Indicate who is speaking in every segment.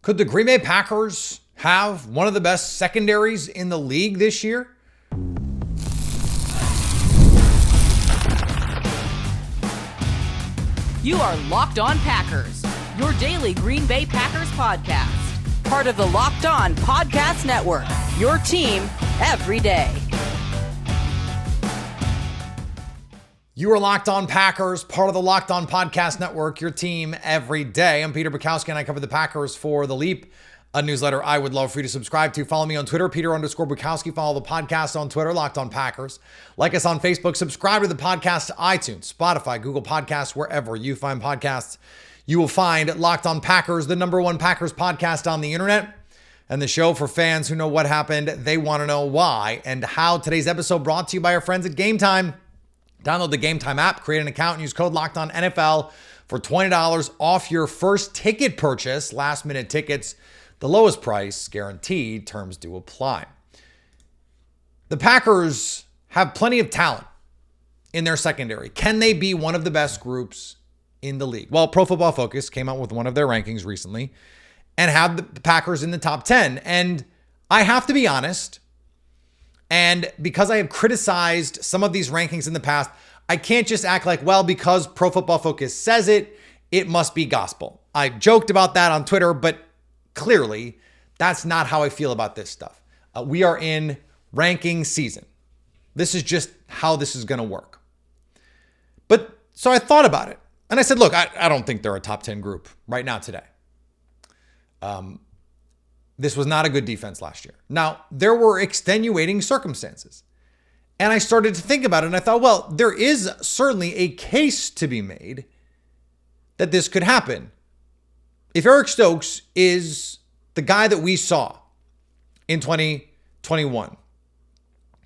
Speaker 1: Could the Green Bay Packers have one of the best secondaries in the league this year?
Speaker 2: You are Locked On Packers, your daily Green Bay Packers podcast. Part of the Locked On Podcast Network, your team every day.
Speaker 1: You are Locked On Packers, part of the Locked On Podcast Network, your team every day. I'm Peter Bukowski, and I cover the Packers for The Leap, a newsletter I would love for you to subscribe to. Follow me on Twitter, Peter_Bukowski. Follow the podcast on Twitter, Locked On Packers. Like us on Facebook. Subscribe to the podcast to iTunes, Spotify, Google Podcasts, wherever you find podcasts. You will find Locked On Packers, the number one Packers podcast on the internet, and the show for fans who know what happened. They want to know why and how. Today's episode brought to you by our friends at Game Time. Download the Game Time app, create an account, and use code LOCKEDONNFL for $20 off your first ticket purchase. Last minute tickets, the lowest price guaranteed. Terms do apply. The Packers have plenty of talent in their secondary. Can they be one of the best groups in the league? Well, Pro Football Focus came out with one of their rankings recently and had the Packers in the top 10. And I have to be honest, and because I have criticized some of these rankings in the past, I can't just act like, well, because Pro Football Focus says it, it must be gospel. I joked about that on Twitter, but clearly that's not how I feel about this stuff. We are in ranking season. This is just how this is going to work. But so I thought about it and I said, look, I don't think they're a top 10 group right now today. This was not a good defense last year. Now, there were extenuating circumstances. And I started to think about it and I thought, well, there is certainly a case to be made that this could happen. If Eric Stokes is the guy that we saw in 2021,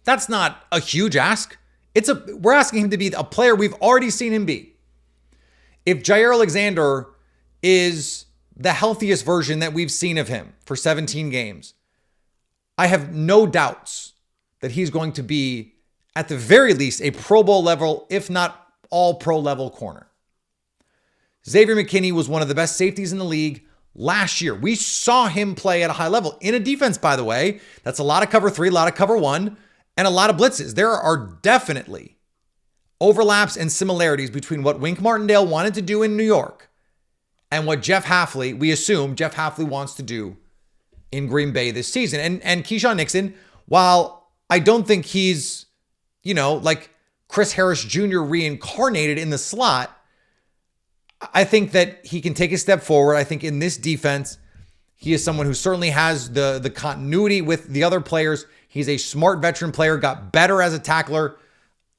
Speaker 1: that's not a huge ask. We're asking him to be a player we've already seen him be. If Jair Alexander is the healthiest version that we've seen of him for 17 games, I have no doubts that he's going to be, at the very least, a Pro Bowl level, if not all pro level corner. Xavier McKinney was one of the best safeties in the league last year. We saw him play at a high level in a defense, by the way. That's a lot of cover 3, a lot of cover 1, and a lot of blitzes. There are definitely overlaps and similarities between what Wink Martindale wanted to do in New York and what we assume Jeff Hafley wants to do in Green Bay this season. And Keyshawn Nixon, while I don't think he's, like Chris Harris Jr. reincarnated in the slot, I think that he can take a step forward. I think in this defense, he is someone who certainly has the continuity with the other players. He's a smart veteran player, got better as a tackler.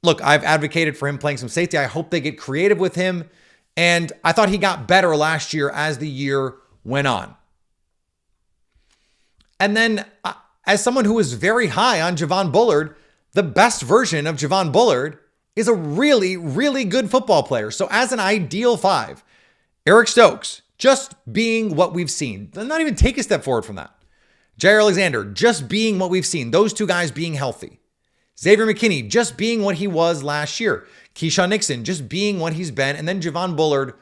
Speaker 1: Look, I've advocated for him playing some safety. I hope they get creative with him. And I thought he got better last year as the year went on. And then as someone who was very high on Javon Bullard, the best version of Javon Bullard is a really, really good football player. So as an ideal 5, Eric Stokes, just being what we've seen, not even take a step forward from that. Jair Alexander, just being what we've seen, those two guys being healthy. Xavier McKinney, just being what he was last year. Keyshawn Nixon, just being what he's been. And then Javon Bullard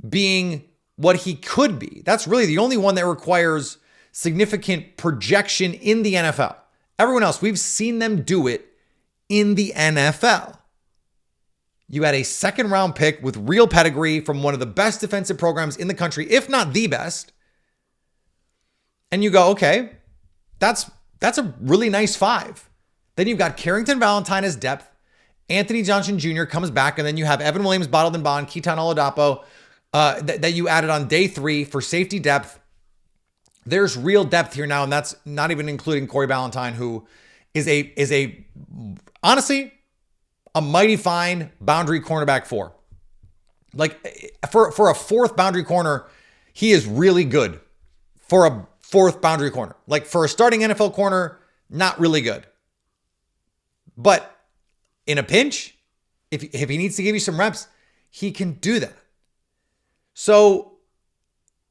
Speaker 1: being what he could be. That's really the only one that requires significant projection in the NFL. Everyone else, we've seen them do it in the NFL. You had a second round pick with real pedigree from one of the best defensive programs in the country, if not the best. And you go, okay, that's a really nice 5. Then you've got Carrington Valentine as depth. Anthony Johnson Jr. comes back, and then you have Evan Williams, Bottled and Bond, Keaton Oladapo that you added on day 3 for safety depth. There's real depth here now, and that's not even including Corey Ballantyne, who is a honestly a mighty fine boundary cornerback 4. Like for a 4th boundary corner, he is really good for a 4th boundary corner. Like for a starting NFL corner, not really good. But in a pinch, if he needs to give you some reps, he can do that. So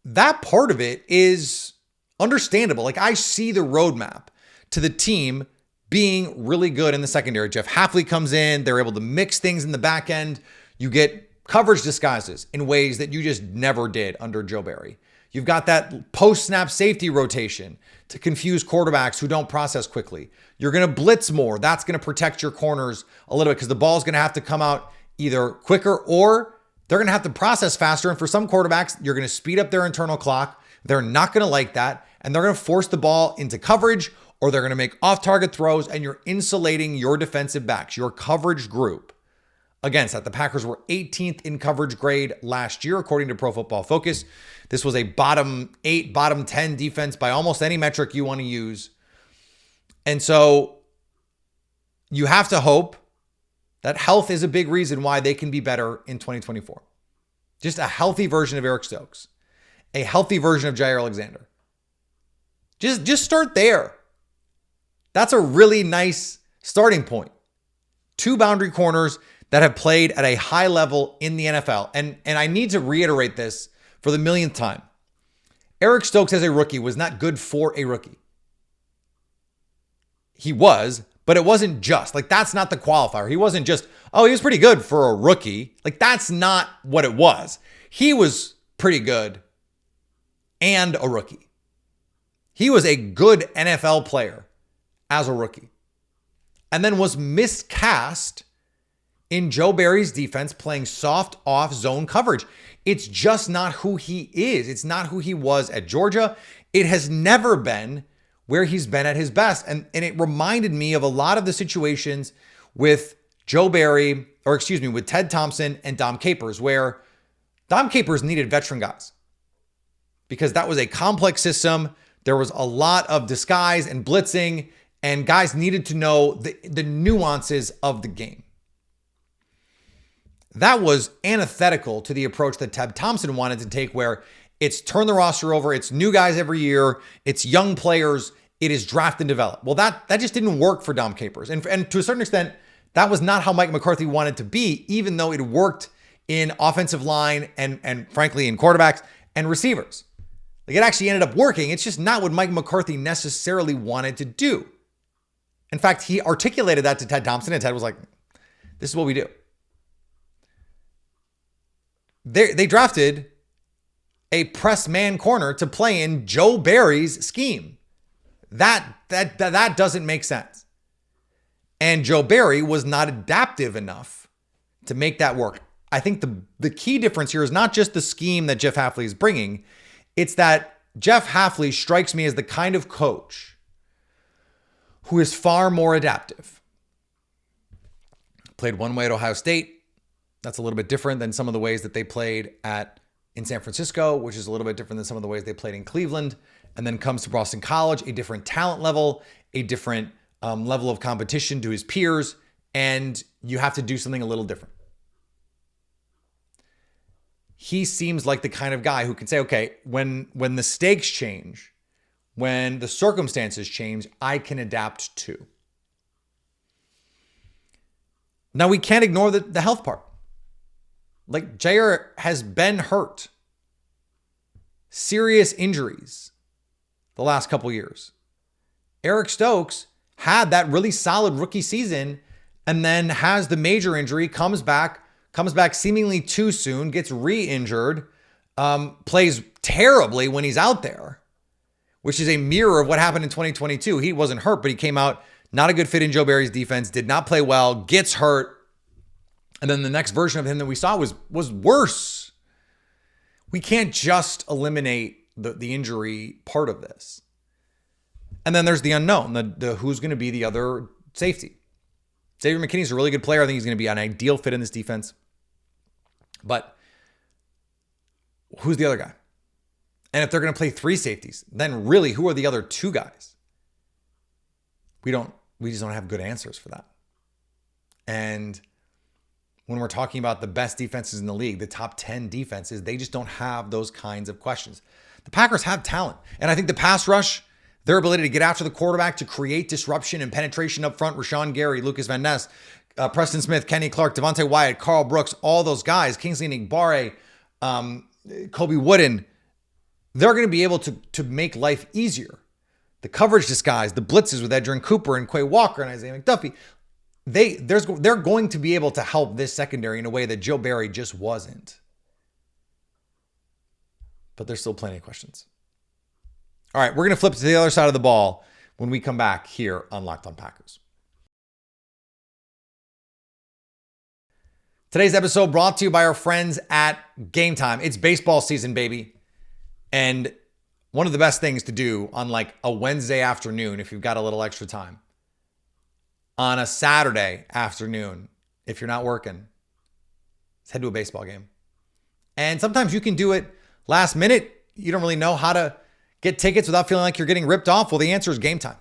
Speaker 1: that part of it is understandable. Like I see the roadmap to the team being really good in the secondary. Jeff Hafley comes in. They're able to mix things in the back end. You get coverage disguises in ways that you just never did under Joe Barry. You've got that post-snap safety rotation to confuse quarterbacks who don't process quickly. You're going to blitz more. That's going to protect your corners a little bit because the ball's going to have to come out either quicker or they're going to have to process faster. And for some quarterbacks, you're going to speed up their internal clock. They're not going to like that. And they're going to force the ball into coverage or they're going to make off-target throws, and you're insulating your defensive backs, your coverage group against that. The Packers were 18th in coverage grade last year, according to Pro Football Focus. This was a bottom 8, bottom 10 defense by almost any metric you want to use. And so you have to hope that health is a big reason why they can be better in 2024. Just a healthy version of Eric Stokes, a healthy version of Jair Alexander. Just start there. That's a really nice starting point. 2 boundary corners that have played at a high level in the NFL. And I need to reiterate this for the millionth time. Eric Stokes as a rookie was not good for a rookie. He was, but it wasn't just. Like, that's not the qualifier. He wasn't just, oh, he was pretty good for a rookie. Like, that's not what it was. He was pretty good and a rookie. He was a good NFL player as a rookie, and then was miscast in Joe Barry's defense playing soft off zone coverage. It's just not who he is. It's not who he was at Georgia. It has never been where he's been at his best. And it reminded me of a lot of the situations with with Ted Thompson and Dom Capers, where Dom Capers needed veteran guys because that was a complex system. There was a lot of disguise and blitzing, and guys needed to know the nuances of the game. That was antithetical to the approach that Ted Thompson wanted to take, where it's turn the roster over, it's new guys every year, it's young players, it is draft and develop. Well, that just didn't work for Dom Capers. And to a certain extent, that was not how Mike McCarthy wanted to be, even though it worked in offensive line and frankly in quarterbacks and receivers. Like, it actually ended up working. It's just not what Mike McCarthy necessarily wanted to do. In fact, he articulated that to Ted Thompson, and Ted was like, this is what we do. They drafted a press man corner to play in Joe Barry's scheme. That doesn't make sense. And Joe Barry was not adaptive enough to make that work. I think the key difference here is not just the scheme that Jeff Hafley is bringing. It's that Jeff Hafley strikes me as the kind of coach who is far more adaptive. Played one way at Ohio State. That's a little bit different than some of the ways that they played in San Francisco, which is a little bit different than some of the ways they played in Cleveland. And then comes to Boston College, a different talent level, a different level of competition to his peers, and you have to do something a little different. He seems like the kind of guy who can say, okay, when the stakes change, when the circumstances change, I can adapt too. Now, we can't ignore the health part. Like, Jair has been hurt. Serious injuries the last couple years. Eric Stokes had that really solid rookie season and then has the major injury, comes back seemingly too soon, gets re-injured, plays terribly when he's out there, which is a mirror of what happened in 2022. He wasn't hurt, but he came out not a good fit in Joe Barry's defense, did not play well, gets hurt. And then the next version of him that we saw was worse. We can't just eliminate the injury part of this. And then there's the unknown, the who's going to be the other safety. Xavier McKinney's a really good player. I think he's going to be an ideal fit in this defense. But who's the other guy? And if they're going to play 3 safeties, then really, who are the other 2 guys? We just don't have good answers for that. And when we're talking about the best defenses in the league, the top 10 defenses, they just don't have those kinds of questions. The Packers have talent. And I think the pass rush, their ability to get after the quarterback, to create disruption and penetration up front, Rashawn Gary, Lucas Van Ness, Preston Smith, Kenny Clark, Devontae Wyatt, Carl Brooks, all those guys, Kingsley Nigbare, Kobe Wooden, they're going to be able to make life easier. The coverage disguise, the blitzes with Edgerrin Cooper and Quay Walker and Isaiah McDuffie, they're going to be able to help this secondary in a way that Joe Barry just wasn't. but there's still plenty of questions. All right, we're going to flip to the other side of the ball when we come back here on Locked On Packers. Today's episode brought to you by our friends at Game Time. It's baseball season, baby. And one of the best things to do on like a Wednesday afternoon, if you've got a little extra time, on a Saturday afternoon, if you're not working, is head to a baseball game. And sometimes you can do it last minute. You don't really know how to get tickets without feeling like you're getting ripped off. Well, the answer is Game Time.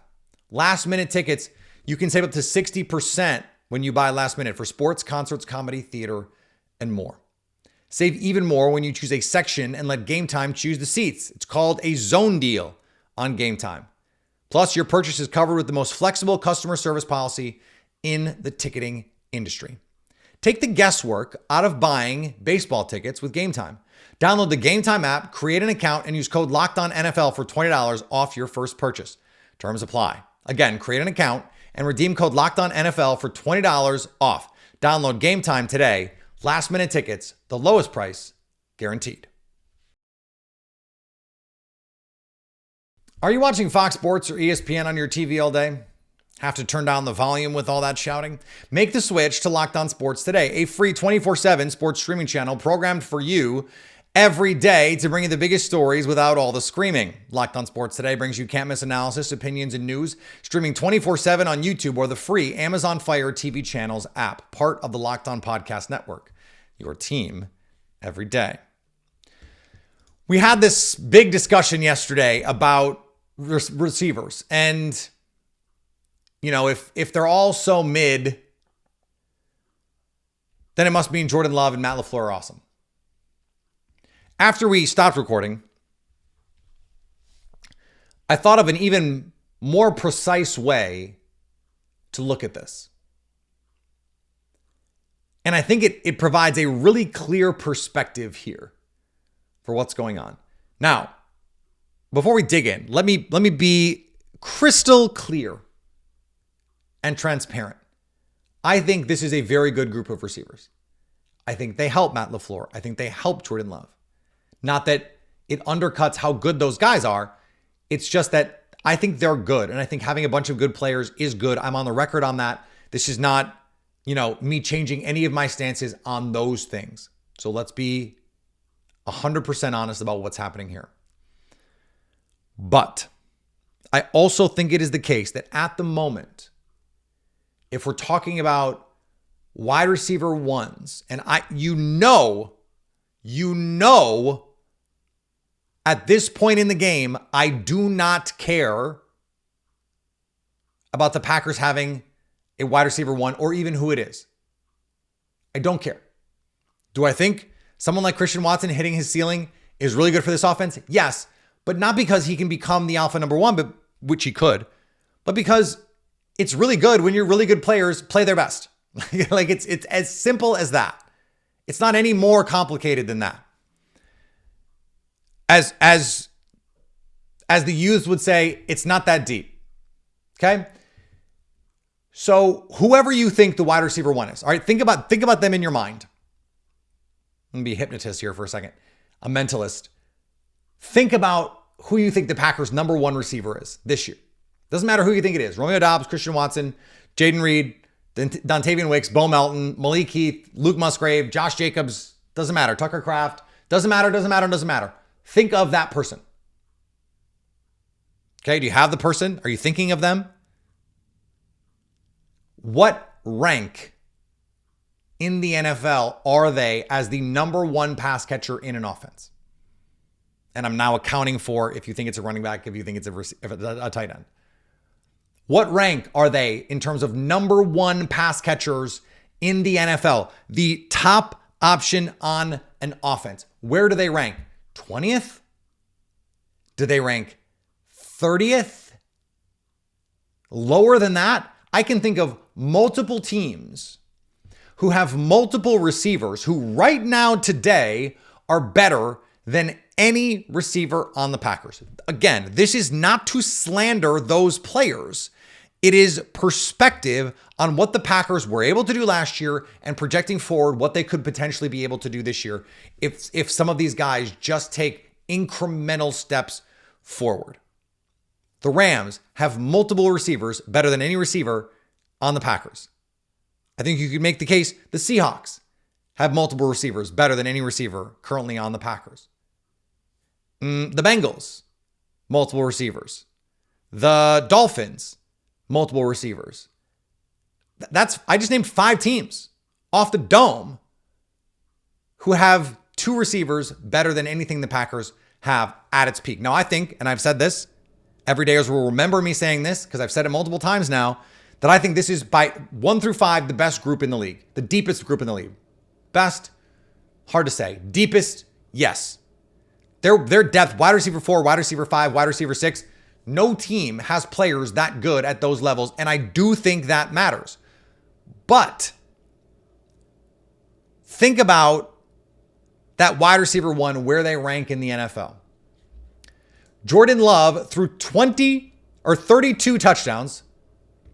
Speaker 1: Last minute tickets, you can save up to 60% when you buy last minute for sports, concerts, comedy, theater, and more. Save even more when you choose a section and let Game Time choose the seats. It's called a zone deal on Game Time. Plus, your purchase is covered with the most flexible customer service policy in the ticketing industry. Take the guesswork out of buying baseball tickets with Game Time. Download the Game Time app, create an account, and use code LOCKEDONNFL for $20 off your first purchase. Terms apply. Again, create an account and redeem code LOCKEDONNFL for $20 off. Download Game Time today. Last minute tickets, the lowest price guaranteed. Are you watching Fox Sports or ESPN on your TV all day? Have to turn down the volume with all that shouting? Make the switch to Locked On Sports today, a free 24/7 sports streaming channel programmed for you every day to bring you the biggest stories without all the screaming. Locked On Sports Today brings you can't miss analysis, opinions, and news, streaming 24/7 on YouTube or the free Amazon Fire TV channels app, part of the Locked On Podcast Network. Your team every day. We had this big discussion yesterday about receivers, and you know, if they're all so mid, then it must mean Jordan Love and Matt LaFleur are awesome. After we stopped recording, I thought of an even more precise way to look at this. And I think it provides a really clear perspective here for what's going on. Now, before we dig in, let me be crystal clear and transparent. I think this is a very good group of receivers. I think they help Matt LaFleur. I think they help Jordan Love. Not that it undercuts how good those guys are. It's just that I think they're good. And I think having a bunch of good players is good. I'm on the record on that. This is not, me changing any of my stances on those things. So let's be 100% honest about what's happening here. But I also think it is the case that at the moment, if we're talking about wide receiver ones, and at this point in the game, I do not care about the Packers having a wide receiver one or even who it is. I don't care. Do I think someone like Christian Watson hitting his ceiling is really good for this offense? Yes, but not because he can become the alpha number one, which he could, but because it's really good when your really good players play their best. Like it's as simple as that. It's not any more complicated than that. As the youths would say, it's not that deep. Okay? So whoever you think the wide receiver one is, all right, think about them in your mind. I'm gonna be a hypnotist here for a second, a mentalist. Think about who you think the Packers' number one receiver is this year. Doesn't matter who you think it is. Romeo Doubs, Christian Watson, Jaden Reed, Dontavian Wicks, Bo Melton, Malik Heath, Luke Musgrave, Josh Jacobs. Doesn't matter. Tucker Kraft. Doesn't matter. Think of that person. Okay, do you have the person? Are you thinking of them? What rank in the NFL are they as the number one pass catcher in an offense? And I'm now accounting for if you think it's a running back, if you think it's a tight end. What rank are they in terms of number one pass catchers in the NFL? The top option on an offense. Where do they rank? 20th? Do they rank 30th? Lower than that? I can think of multiple teams who have multiple receivers who right now today are better than any receiver on the Packers. Again, this is not to slander those players. It is perspective on what the Packers were able to do last year and projecting forward what they could potentially be able to do this year if some of these guys just take incremental steps forward. The Rams have multiple receivers better than any receiver on the Packers. I think you could make the case the Seahawks have multiple receivers better than any receiver currently on the Packers. The Bengals, multiple receivers. The Dolphins, multiple receivers. I just named 5 teams off the dome who have 2 receivers better than anything the Packers have at its peak. Now, I think, and I've said this, everydayers will remember me saying this because I've said it multiple times now, that I think this is by 1 through 5 the best group in the league, the deepest group in the league. Best, hard to say. Deepest, yes. Their depth, wide receiver 4, wide receiver 5, wide receiver 6, no team has players that good at those levels, and I do think that matters. But think about that wide receiver 1, where they rank in the NFL. Jordan Love threw 32 touchdowns.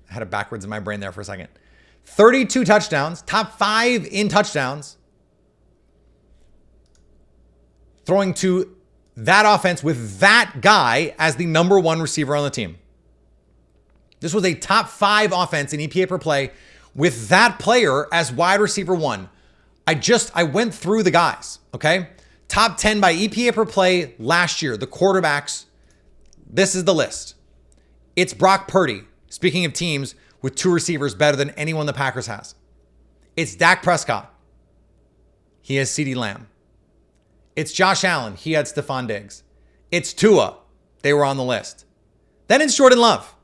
Speaker 1: I had it backwards in my brain there for a second. 32 touchdowns, top 5 in touchdowns, throwing to that offense with that guy as the number 1 receiver on the team. This was a top 5 offense in EPA per play with that player as wide receiver 1. I went through the guys, okay? Top 10 by EPA per play last year, the quarterbacks. This is the list. It's Brock Purdy. Speaking of teams with 2 receivers better than anyone the Packers has. It's Dak Prescott. He has CeeDee Lamb. It's Josh Allen. He had Stephon Diggs. It's Tua. They were on the list. Then it's Jordan Love.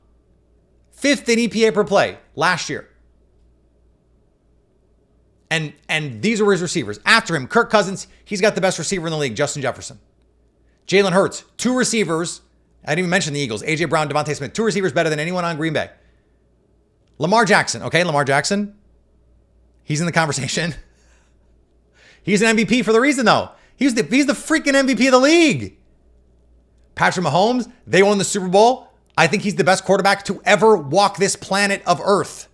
Speaker 1: 5th in EPA per play last year. And these are his receivers. After him, Kirk Cousins, he's got the best receiver in the league, Justin Jefferson. Jalen Hurts, 2 receivers. I didn't even mention the Eagles. A.J. Brown, Devontae Smith, 2 receivers better than anyone on Green Bay. Lamar Jackson. Okay, Lamar Jackson. He's in the conversation. He's an MVP for the reason, though. He's the freaking MVP of the league. Patrick Mahomes, they won the Super Bowl. I think he's the best quarterback to ever walk this planet of Earth.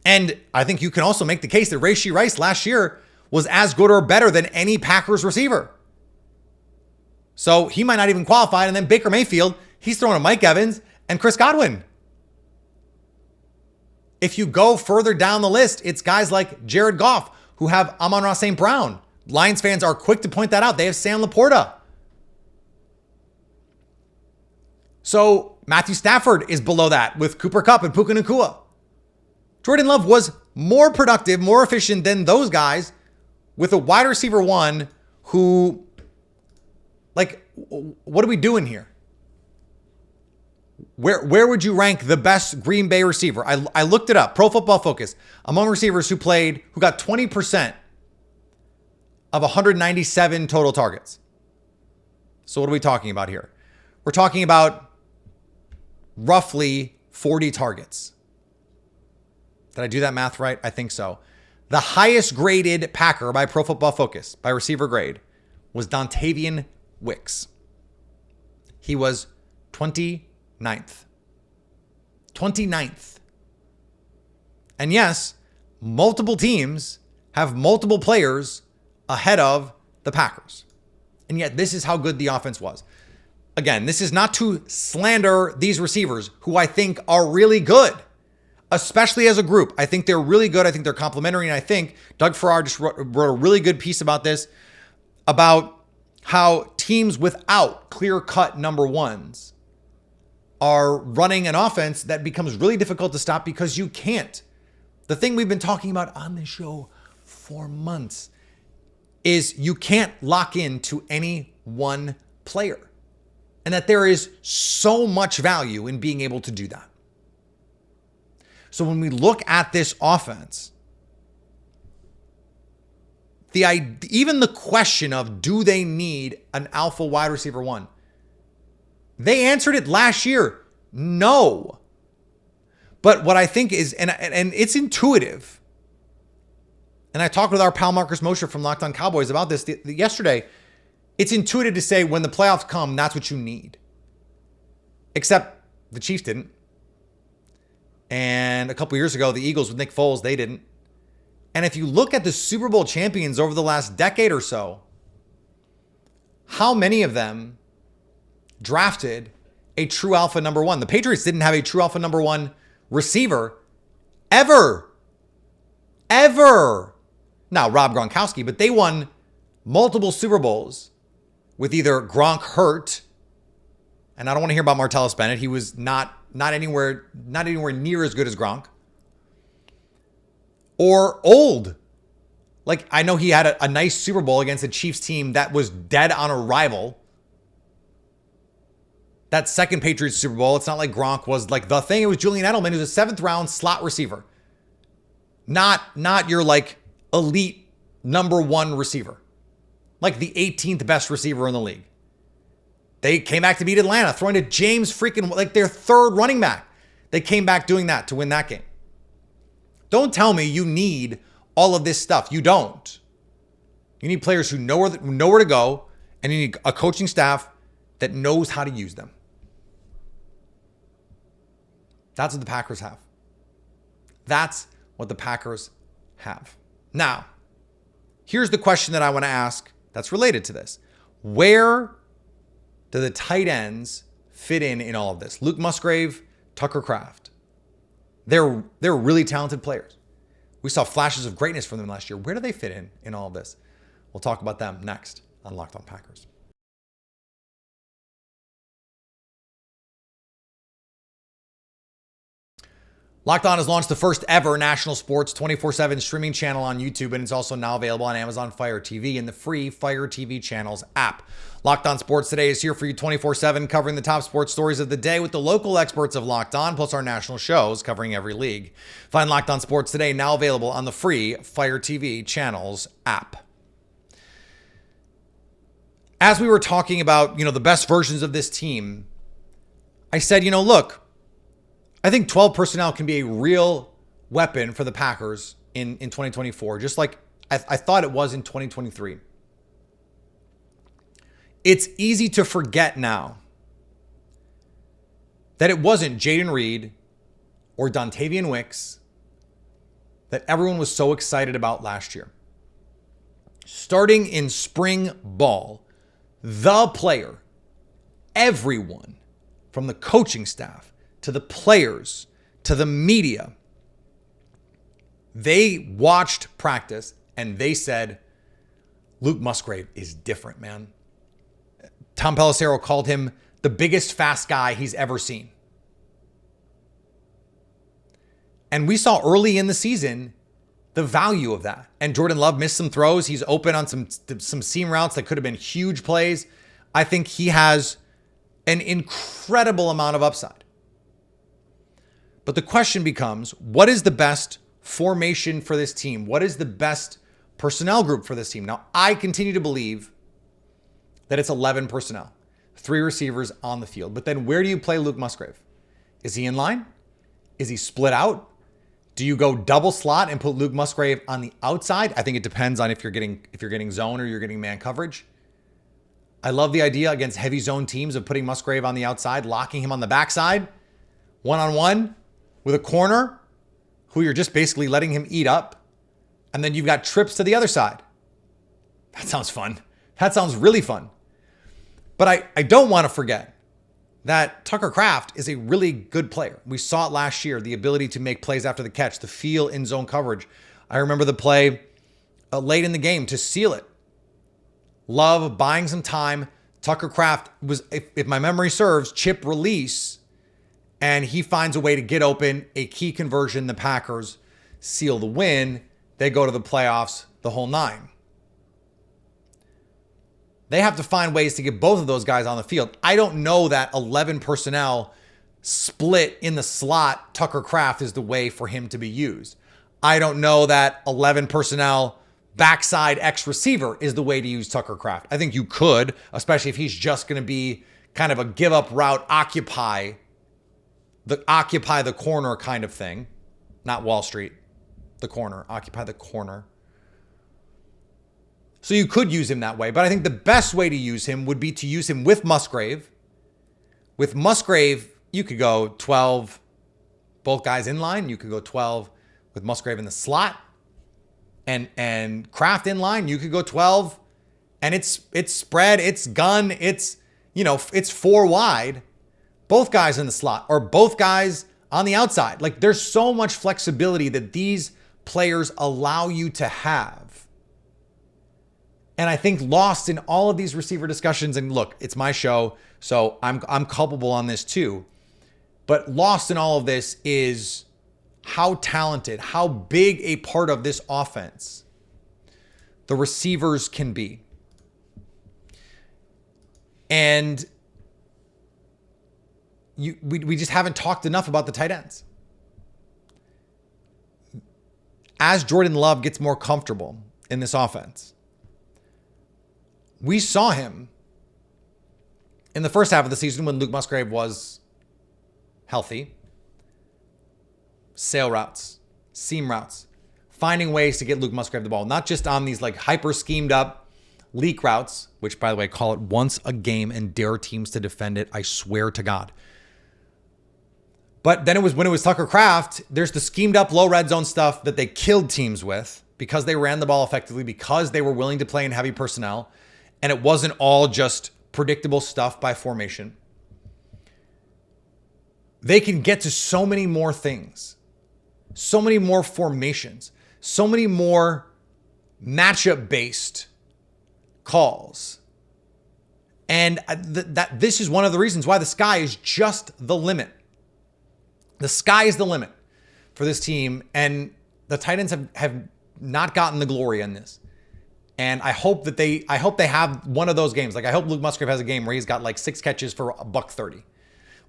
Speaker 1: And I think you can also make the case that Rashee Rice last year was as good or better than any Packers receiver. So he might not even qualify. And then Baker Mayfield, he's throwing to Mike Evans and Chris Godwin. If you go further down the list, it's guys like Jared Goff who have Amon-Ra St. Brown. Lions fans are quick to point that out. They have Sam Laporta. So Matthew Stafford is below that with Cooper Kupp and Puka Nacua. Jordan Love was more productive, more efficient than those guys with a wide receiver 1 who, like, what are we doing here? Where would you rank the best Green Bay receiver? I looked it up. Pro Football Focus. Among receivers who got 20% of 197 total targets. So what are we talking about here? We're talking about roughly 40 targets. Did I do that math right? I think so. The highest graded Packer by Pro Football Focus, by receiver grade, was Dontavian Wicks. He was 29th. 29th. And yes, multiple teams have multiple players ahead of the Packers. And yet this is how good the offense was. Again, this is not to slander these receivers who I think are really good, especially as a group. I think they're really good. I think they're complimentary. And I think Doug Farrar just wrote a really good piece about this, about how teams without clear-cut number 1s are running an offense that becomes really difficult to stop because you can't. The thing we've been talking about on this show for months is you can't lock into any one player, and that there is so much value in being able to do that. So when we look at this offense, even the question of do they need an alpha wide receiver 1? They answered it last year. No. But what I think is, and it's intuitive, and I talked with our pal Marcus Mosher from Locked On Cowboys about this yesterday. It's intuitive to say when the playoffs come, that's what you need. Except the Chiefs didn't. And a couple years ago, the Eagles with Nick Foles, they didn't. And if you look at the Super Bowl champions over the last decade or so, how many of them drafted a true alpha number one? The Patriots didn't have a true alpha number one receiver ever. Now, Rob Gronkowski, but they won multiple Super Bowls with either Gronk hurt, and I don't want to hear about Martellus Bennett. He was not anywhere near as good as Gronk, or old. Like, I know he had a nice Super Bowl against a Chiefs team that was dead on arrival. That second Patriots Super Bowl, it's not like Gronk was like the thing. It was Julian Edelman, who's a 7th round slot receiver. Not your like elite number one receiver. Like the 18th best receiver in the league. They came back to beat Atlanta, throwing to James freaking, like their third running back. They came back doing that to win that game. Don't tell me you need all of this stuff. You don't. You need players who know where to go, and you need a coaching staff that knows how to use them. That's what the Packers have. That's what the Packers have. Now, here's the question that I want to ask that's related to this. Where do the tight ends fit in all of this? Luke Musgrave, Tucker Kraft. They're really talented players. We saw flashes of greatness from them last year. Where do they fit in all of this? We'll talk about them next on Locked On Packers. Locked On has launched the first ever national sports 24/7 streaming channel on YouTube, and it's also now available on Amazon Fire TV and the free Fire TV channels app. Locked On Sports Today is here for you 24/7, covering the top sports stories of the day with the local experts of Locked On, plus our national shows covering every league. Find Locked On Sports Today now available on the free Fire TV channels app. As we were talking about, the best versions of this team, I said, look, I think 12 personnel can be a real weapon for the Packers in 2024, just like I thought it was in 2023. It's easy to forget now that it wasn't Jaden Reed or Dontavian Wicks that everyone was so excited about last year. Starting in spring ball, the player, everyone from the coaching staff to the players, to the media, they watched practice and they said, Luke Musgrave is different, man. Tom Pelissero called him the biggest fast guy he's ever seen. And we saw early in the season the value of that. And Jordan Love missed some throws. He's open on some seam routes that could have been huge plays. I think he has an incredible amount of upside. But the question becomes, what is the best formation for this team? What is the best personnel group for this team? Now, I continue to believe that it's 11 personnel, 3 receivers on the field. But then where do you play Luke Musgrave? Is he in line? Is he split out? Do you go double slot and put Luke Musgrave on the outside? I think it depends on if you're getting zone or you're getting man coverage. I love the idea against heavy zone teams of putting Musgrave on the outside, locking him on the backside, one-on-one with a corner who you're just basically letting him eat up. And then you've got trips to the other side. That sounds fun. That sounds really fun. But I don't want to forget that Tucker Kraft is a really good player. We saw it last year, the ability to make plays after the catch, the feel in zone coverage. I remember the play late in the game to seal it. Love buying some time. Tucker Kraft was, if my memory serves, chip release, and he finds a way to get open, a key conversion. The Packers seal the win. They go to the playoffs, the whole 9. They have to find ways to get both of those guys on the field. I don't know that 11 personnel split in the slot, Tucker Kraft is the way for him to be used. I don't know that 11 personnel backside X receiver is the way to use Tucker Kraft. I think you could, especially if he's just going to be kind of a give up route, occupy the corner kind of thing. Not Wall Street, the corner, occupy the corner. So you could use him that way, but I think the best way to use him would be to use him with Musgrave. With Musgrave, you could go 12, both guys in line. You could go 12 with Musgrave in the slot. And Kraft in line, you could go 12 and it's spread, it's gun, it's, it's 4 wide, both guys in the slot or both guys on the outside. Like, there's so much flexibility that these players allow you to have. And I think lost in all of these receiver discussions, and look, it's my show, so I'm culpable on this too. But lost in all of this is how talented, how big a part of this offense the receivers can be. And we just haven't talked enough about the tight ends. As Jordan Love gets more comfortable in this offense, we saw him in the first half of the season when Luke Musgrave was healthy. Sail routes, seam routes, finding ways to get Luke Musgrave the ball, not just on these like hyper schemed up leak routes, which, by the way, call it once a game and dare teams to defend it. I swear to God. But then when it was Tucker Kraft, there's the schemed up low red zone stuff that they killed teams with because they ran the ball effectively, because they were willing to play in heavy personnel. And it wasn't all just predictable stuff by formation. They can get to so many more things, so many more formations, so many more matchup based calls. And this is one of the reasons why the sky is just the limit. The sky is the limit for this team, and the tight ends have not gotten the glory in this. And I hope they have one of those games. Like, I hope Luke Musgrave has a game where he's got like 6 catches for $130.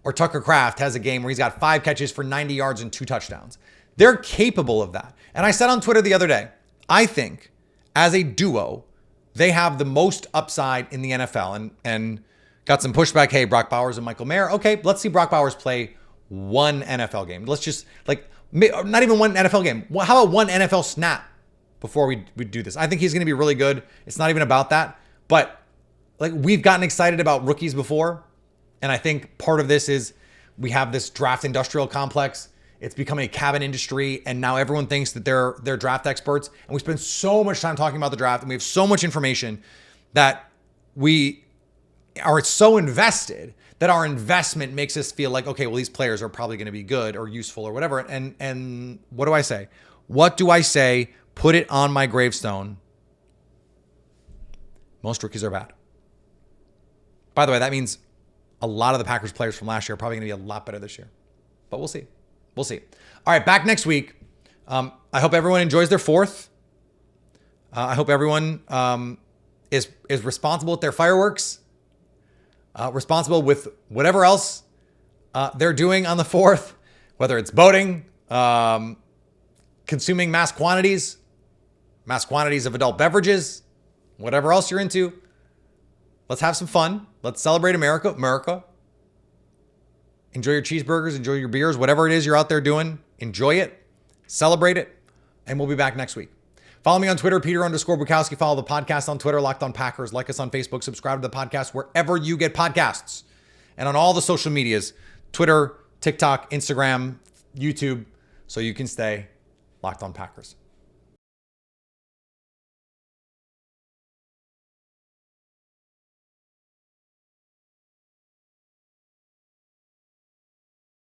Speaker 1: Or Tucker Kraft has a game where he's got 5 catches for 90 yards and 2 touchdowns. They're capable of that. And I said on Twitter the other day, I think as a duo, they have the most upside in the NFL. And got some pushback. Hey, Brock Bowers and Michael Mayer. Okay, let's see Brock Bowers play one NFL game. Let's just, like, not even one NFL game. How about one NFL snap before we do this? I think he's going to be really good. It's not even about that. But, like, we've gotten excited about rookies before. And I think part of this is we have this draft industrial complex. It's becoming a cabin industry. And now everyone thinks that they're draft experts. And we spend so much time talking about the draft, and we have so much information that we are so invested that our investment makes us feel like, okay, well, these players are probably going to be good or useful or whatever. And what do I say? What do I say? Put it on my gravestone. Most rookies are bad. By the way, that means a lot of the Packers players from last year are probably going to be a lot better this year. But we'll see. We'll see. All right, back next week. I hope everyone enjoys their 4th. I hope everyone is responsible with their fireworks. Responsible with whatever else they're doing on the 4th, whether it's boating, consuming mass quantities of adult beverages, whatever else you're into. Let's have some fun. Let's celebrate America. Enjoy your cheeseburgers, enjoy your beers, whatever it is you're out there doing. Enjoy it, celebrate it, and we'll be back next week. Follow me on Twitter, Peter_Bukowski. Follow the podcast on Twitter, Locked On Packers. Like us on Facebook. Subscribe to the podcast wherever you get podcasts. And on all the social medias, Twitter, TikTok, Instagram, YouTube, so you can stay Locked On Packers.